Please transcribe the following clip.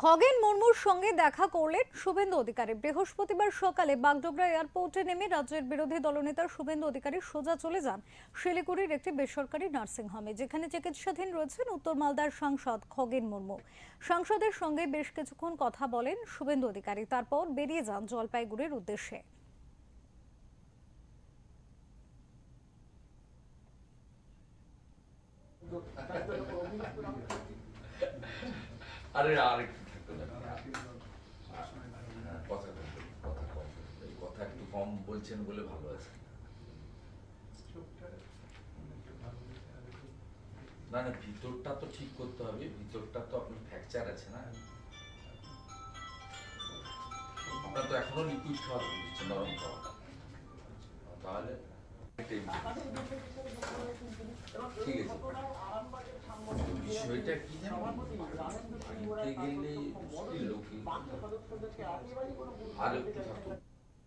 খগেন মুর্মুর সঙ্গে দেখা করলেন শুভেন্দু অধিকারী। বৃহস্পতিবার সকালে বাগডোগরা এয়ারপোর্টে নেমে রাজ্যের বিরোধী দলনেতা শুভেন্দু অধিকারী সোজা চলে যান শিলিগুড়ির একটি বেসরকারি নার্সিংহোমে, যেখানে চিকিৎসাধীন রয়েছেন উত্তর মালদার সাংসদ খগেন মুর্মু। সাংসদের সঙ্গে বেশ কিছুক্ষণ কথা বলেন শুভেন্দু অধিকারী, তারপর বেরিয়ে যান জলপাইগুড়ির উদ্দেশ্যে। আরে আরেকটু থাকতো না, কথা কম, এই কথা একটু কম বলছেন বলে ভালো আছে। না না, ভিতরটা তো ঠিক করতে হবে, ভিতরটা তো আপনার ফ্র্যাকচার আছে না, আপনার তো এখনো লিকুইড খাওয়া হচ্ছে, নরম খাওয়া, তাহলে ঠিক আছে। বিষয়টা কি জানেন, গেলে লোকে আর একটু থাকতো।